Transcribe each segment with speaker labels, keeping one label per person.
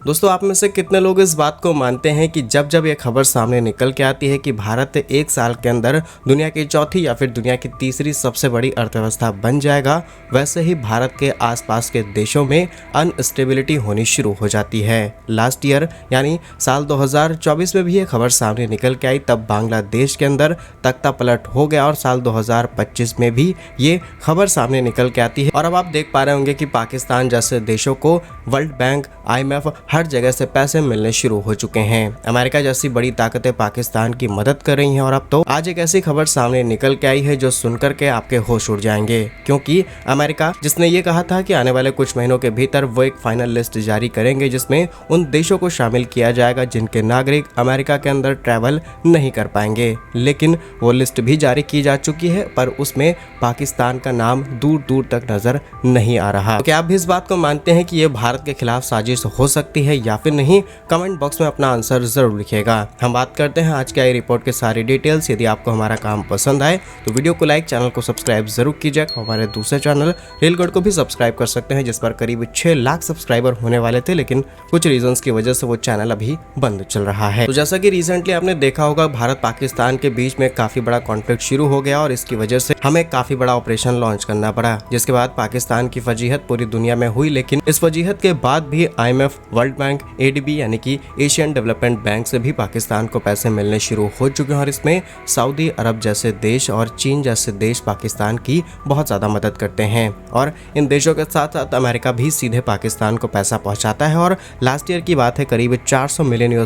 Speaker 1: दोस्तों, आप में से कितने लोग इस बात को मानते हैं कि जब जब ये खबर सामने निकल के आती है कि भारत एक साल के अंदर दुनिया की चौथी या फिर दुनिया की तीसरी सबसे बड़ी अर्थव्यवस्था बन जाएगा, वैसे ही भारत के आसपास के देशों में अनस्टेबिलिटी होनी शुरू हो जाती है। लास्ट ईयर यानी साल 2024 में भी ये खबर सामने निकल के आई, तब बांग्लादेश के अंदर तख्ता पलट हो गया और साल 2025 में भी ये खबर सामने निकल के आती है। और अब आप देख पा रहे होंगे कि पाकिस्तान जैसे देशों को वर्ल्ड बैंक, IMF हर जगह से पैसे मिलने शुरू हो चुके हैं। अमेरिका जैसी बड़ी ताकतें पाकिस्तान की मदद कर रही हैं और अब तो आज एक ऐसी खबर सामने निकल के आई है जो सुनकर के आपके होश उड़ जाएंगे, क्योंकि अमेरिका जिसने ये कहा था कि आने वाले कुछ महीनों के भीतर वो एक फाइनल लिस्ट जारी करेंगे जिसमें उन देशों को शामिल किया जाएगा जिनके नागरिक अमेरिका के अंदर ट्रैवल नहीं कर पाएंगे, लेकिन वो लिस्ट भी जारी की जा चुकी है, पर उसमें पाकिस्तान का नाम दूर दूर तक नजर नहीं आ रहा। तो क्या आप भी इस बात को मानते हैं कि ये भारत के खिलाफ साजिश हो सकती है या फिर नहीं? कमेंट बॉक्स में अपना आंसर जरूर लिखिएगा। हम बात करते हैं आज की आई रिपोर्ट के सारी डिटेल्स। यदि आपको हमारा काम पसंद आए तो वीडियो को लाइक, चैनल को सब्सक्राइब जरूर कीजिएगा। हमारे दूसरे चैनल रेलगढ़ को भी सब्सक्राइब कर सकते हैं, जिस पर करीब 6 लाख सब्सक्राइबर होने वाले थे, लेकिन कुछ रीजंस की वजह से वो चैनल अभी बंद चल रहा है। तो जैसा कि रिसेंटली आपने देखा होगा, भारत पाकिस्तान के बीच में काफी बड़ा कॉन्फ्लिक्ट शुरू हो गया और इसकी वजह से हमें काफी बड़ा ऑपरेशन लॉन्च करना पड़ा, जिसके बाद पाकिस्तान की फजीहत पूरी दुनिया में हुई। लेकिन इस फजीहत के बाद भी IMF, वर्ल्ड बैंक, ADB यानी कि एशियन डेवलपमेंट बैंक से भी पाकिस्तान को पैसे मिलने शुरू हो चुके हैं और इसमें सऊदी अरब जैसे देश और चीन जैसे देश पाकिस्तान की बहुत ज्यादा मदद करते हैं और इन देशों के साथ साथ अमेरिका भी सीधे पाकिस्तान को पैसा पहुंचाता है। और लास्ट ईयर की बात है, करीब $400 मिलियन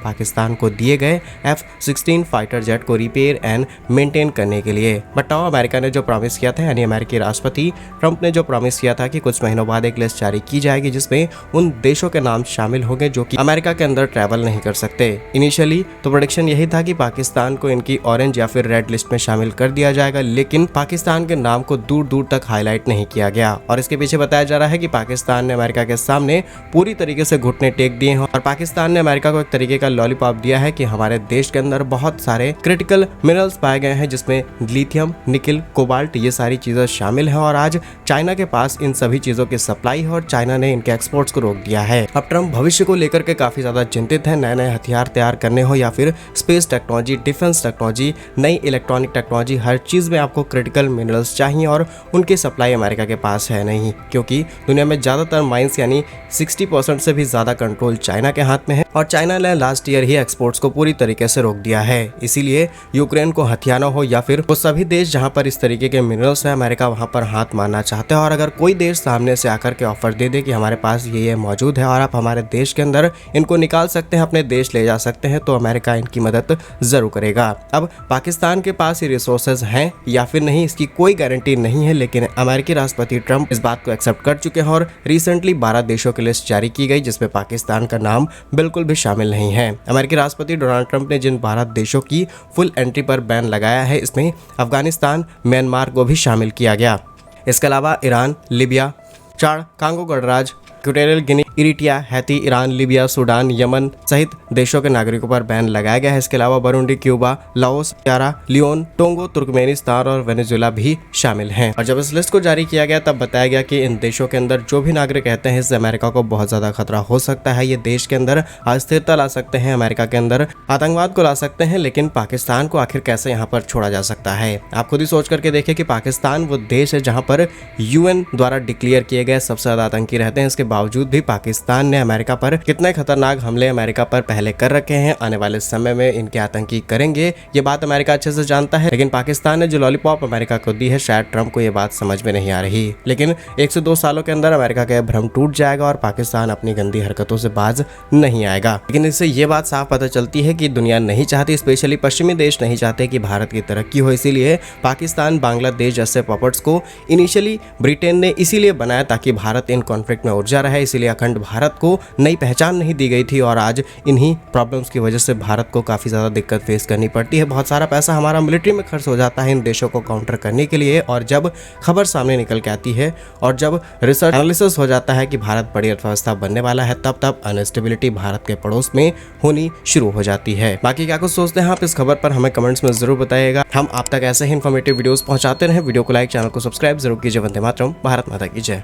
Speaker 1: पाकिस्तान को दिए गए F-16 फाइटर जेट को रिपेयर एंड मेंटेन करने के लिए। बट नाउ अमेरिका ने जो प्रॉमिस किया था, यानी अमेरिकी राष्ट्रपति ट्रंप ने जो प्रॉमिस किया था कि कुछ महीनों बाद एक लिस्ट जारी की जाएगी जिसमें उन देशों के नाम शामिल होंगे जो कि अमेरिका के अंदर ट्रैवल नहीं कर सकते। इनिशियली तो प्रेडिक्शन यही था कि पाकिस्तान को इनकी ऑरेंज या फिर रेड लिस्ट में शामिल कर दिया जाएगा, लेकिन पाकिस्तान के नाम को दूर दूर तक हाईलाइट नहीं किया गया और इसके पीछे बताया जा रहा है कि पाकिस्तान ने अमेरिका के सामने पूरी तरीके से घुटने टेक दिए हैं और पाकिस्तान ने अमेरिका को एक तरीके का लॉलीपॉप दिया है कि हमारे देश के अंदर बहुत सारे क्रिटिकल मिनरल्स पाए गए हैं जिसमें लिथियम, निकिल, कोबाल्ट ये सारी चीजें शामिल हैं और आज चाइना के पास इन सभी चीजों की सप्लाई है और चाइना ने इनके एक्सपोर्ट्स को रोक दिया है। अब ट्रंप भविष्य को लेकर के काफी ज्यादा चिंतित है। नए नए हथियार तैयार करने हो या फिर स्पेस टेक्नोलॉजी, डिफेंस टेक्नोलॉजी, नई इलेक्ट्रॉनिक टेक्नोलॉजी, हर चीज में आपको क्रिटिकल मिनरल्स चाहिए और उनकी सप्लाई अमेरिका के पास है नहीं, क्योंकि दुनिया में ज्यादातर माइंस यानी 60% से भी ज्यादा कंट्रोल चाइना के हाथ में है और चाइना ने लास्ट ईयर ही एक्सपोर्ट्स को पूरी तरीके से रोक दिया है। इसीलिए यूक्रेन को हथियाना हो या फिर वो सभी देश जहां पर इस तरीके के मिनरल्स है, अमेरिका वहां पर हाथ मारना चाहते हैं और अगर कोई देश सामने से आकर के ऑफर दे दे कि हमारे पास ये मौजूद है और आप हमारे देश के अंदर इनको निकाल सकते हैं, अपने देश ले जा सकते हैं, तो अमेरिका इनकी मदद जरूर करेगा। अब पाकिस्तान के पास ये रिसोर्सेज हैं या फिर नहीं, इसकी कोई गारंटी नहीं है, लेकिन अमेरिकी राष्ट्रपति ट्रंप इस बात को एक्सेप्ट कर चुके हैं और रिसेंटली 12 देशों की लिस्ट जारी की गई जिसमें पाकिस्तान का नाम बिल्कुल भी शामिल नहीं है। अमेरिकी राष्ट्रपति डोनाल्ड ट्रंप ने जिन 12 देशों की फुल एंट्री पर बैन लगाया है, इसमें अफगानिस्तान, म्यांमार को भी शामिल किया गया। इसके अलावा ईरान, लीबिया, चाड, कांगो गणराज्य, Equatorial Guinea, Eritrea, Haiti, Iran, Libya, Sudan, Yemen सहित देशों के नागरिकों पर बैन लगाया गया है। इसके अलावा Burundi, Cuba, Laos, Sierra Leone, Togo, Turkmenistan और वेनेजुएला भी शामिल हैं। और जब इस लिस्ट को जारी किया गया तब बताया गया कि इन देशों के अंदर जो भी नागरिक रहते हैं इससे अमेरिका को बहुत ज्यादा खतरा हो सकता है। ये देश के अंदर अस्थिरता ला सकते हैं, अमेरिका के अंदर आतंकवाद को ला सकते हैं, लेकिन पाकिस्तान को आखिर कैसे यहाँ पर छोड़ा जा सकता है? आप खुद ही सोच करके देखिए कि पाकिस्तान वो देश है जहाँ पर UN द्वारा डिक्लेयर किए गए सबसे ज्यादा आतंकी रहते हैं। इसके बावजूद भी पाकिस्तान ने अमेरिका पर कितने खतरनाक हमले अमेरिका पर पहले कर रखे हैं, आने वाले समय में इनके आतंकी करेंगे, ये बात अमेरिका अच्छे से जानता है। लेकिन पाकिस्तान ने जो लॉलीपॉप अमेरिका को दी है, शायद ट्रंप को ये बात समझ में नहीं आ रही। लेकिन 1 से 2 सालों के अंदर अमेरिका का भ्रम टूट जाएगा और पाकिस्तान अपनी गंदी हरकतों से बाज नहीं आएगा। लेकिन इससे ये बात साफ पता चलती है कि दुनिया नहीं चाहती, स्पेशली पश्चिमी देश नहीं चाहते कि भारत की तरक्की हो। इसीलिए पाकिस्तान, बांग्लादेश जैसे पॉपेट्स को इनिशियली ब्रिटेन ने इसीलिए बनाया ताकि भारत इन कॉन्फ्लिक्ट में उलझा रहे। इसीलिए अखंड भारत को नई पहचान नहीं दी गई थी और आज इन्हीं प्रॉब्लम्स की वजह से भारत को काफी ज्यादा दिक्कत फेस करनी पड़ती है। बहुत सारा पैसा हमारा मिलिट्री में खर्च हो जाता है इन देशों को काउंटर करने के लिए, और जब खबर सामने निकल के आती है और जब रिसर्च एनालिसिस हो जाता है कि भारत बड़ी अर्थव्यवस्था बनने वाला है, तब अनस्टेबिलिटी भारत के पड़ोस में होनी शुरू हो जाती है। बाकी क्या कुछ सोचते हैं आप इस खबर पर, हमें कमेंट्स में जरूर बताइएगा। हम आप तक ऐसे ही इन्फॉर्मेटिव वीडियोस पहुंचाते रहे। वीडियो को लाइक, चैनल को सब्सक्राइब जरूर कीजिए। वंदे मातरम, भारत माता की जय।